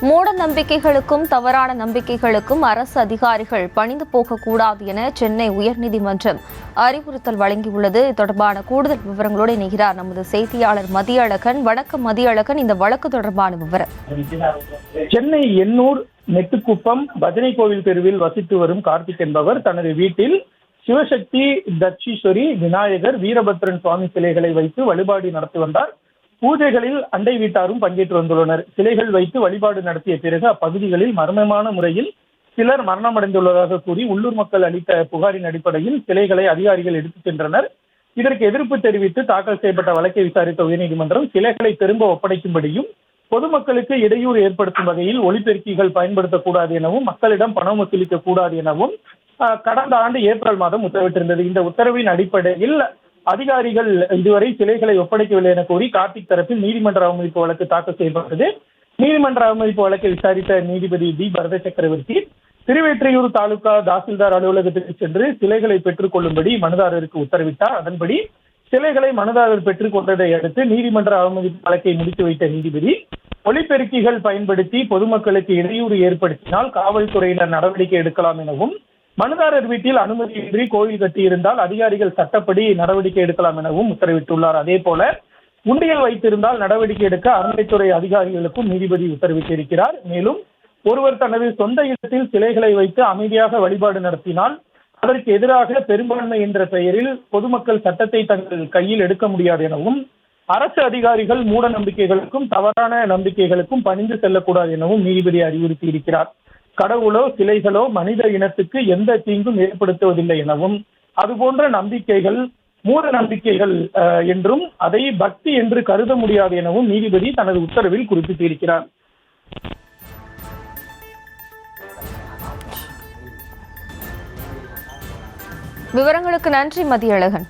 மூட நம்பிக்கைகளுக்கும் தவறான நம்பிக்கைகளுக்கும் அரசு அதிகாரிகள் பணிந்து போகக்கூடாது என சென்னை உயர்நீதிமன்றம் அறிவுறுத்தல் வழங்கியுள்ளது. இது தொடர்பான கூடுதல் விவரங்களோடு இணைகிறார் நமது செய்தியாளர் மதியழகன். வணக்கம் மதியழகன், இந்த வழக்கு தொடர்பான விவரம். சென்னை எண்ணூர் நெட்டுக்குப்பம் பஜனை கோவில் தெருவில் வசித்து வரும் கார்த்திக் என்பவர் தனது வீட்டில் சிவசக்தி, தட்சீஸ்வரி, விநாயகர், வீரபத்ரன் சுவாமி சிலைகளை வைத்து வழிபாடு நடத்தி வந்தார். பூஜைகளில் அண்டை வீட்டாரும் பங்கேற்று வந்துள்ளனர். சிலைகள் வைத்து வழிபாடு நடத்திய பிறகு அப்பகுதிகளில் மர்மமான முறையில் சிலர் மரணமடைந்துள்ளதாக கூறி உள்ளூர் மக்கள் அளித்த புகாரின் அடிப்படையில் சிலைகளை அதிகாரிகள் எடுத்துச் சென்றனர். இதற்கு எதிர்ப்பு தெரிவித்து தாக்கல் செய்யப்பட்ட வழக்கை விசாரித்த உயர்நீதிமன்றம் சிலைகளை திரும்ப ஒப்படைக்கும்படியும் பொதுமக்களுக்கு இடையூறு ஏற்படுத்தும் வகையில் ஒலிபெருக்கிகள் பயன்படுத்தக்கூடாது எனவும் மக்களிடம் பணம் வசூலிக்க கூடாது எனவும் கடந்த ஆண்டு ஏப்ரல் மாதம் உத்தரவிட்டிருந்தது. இந்த உத்தரவின் அடிப்படையில் அதிகாரிகள் இதுவரை சிலைகளை ஒப்படைக்கவில்லை என கூறி கார்த்திக் தரப்பில் நீதிமன்ற அவமதிப்பு வழக்கு தாக்கல் செய்யப்பட்டது. நீதிமன்ற அவமதிப்பு வழக்கை விசாரித்த நீதிபதி டி பரத சக்கரவர்த்தி திருவெற்றியூர் தாலுகா தாசில்தார் அலுவலகத்திற்கு சென்று சிலைகளை பெற்றுக் கொள்ளும்படி மனுதாரருக்கு உத்தரவிட்டார். அதன்படி சிலைகளை மனுதாரர் பெற்றுக் கொண்டதை அடுத்து நீதிமன்ற அவமதிப்பு வழக்கை முடித்து வைத்த நீதிபதி ஒலிபெருக்கிகள் பயன்படுத்தி பொதுமக்களுக்கு இடையூறு ஏற்படுத்தினால் காவல்துறையினர் நடவடிக்கை எடுக்கலாம் எனவும், மனுதாரர் வீட்டில் அனுமதியின்றி கோயில் கட்டியிருந்தால் அதிகாரிகள் சட்டப்படி நடவடிக்கை எடுக்கலாம் எனவும் உத்தரவிட்டுள்ளார். அதே போல உண்டியல் வைத்திருந்தால் நடவடிக்கை எடுக்க அறநிலைத்துறை அதிகாரிகளுக்கும் நீதிபதி உத்தரவிட்டிருக்கிறார். மேலும் ஒருவர் தனது சொந்த இடத்தில் சிலைகளை வைத்து அமைதியாக வழிபாடு நடத்தினால் அதற்கு எதிராக பெரும்பான்மை என்ற பெயரில் பொதுமக்கள் சட்டத்தை தங்கள் கையில் எடுக்க முடியாது எனவும், அரசு அதிகாரிகள் மூட நம்பிக்கைகளுக்கும் தவறான நம்பிக்கைகளுக்கும் பணிந்து செல்லக்கூடாது எனவும் நீதிபதி அறிவுறுத்தி இருக்கிறார். கடவுளோ சிலைகளோ மனித இனத்துக்கு எந்த தீங்கும் ஏற்படுத்துவதில்லை எனவும், அதுபோன்ற நம்பிக்கைகள் மூட நம்பிக்கைகள் என்றும் அதை பக்தி என்று கருத முடியாது எனவும் நீதிபதி தனது உத்தரவில் குறிப்பிட்டிருக்கிறார். விவரங்களுக்கு நன்றி மதியழகன்.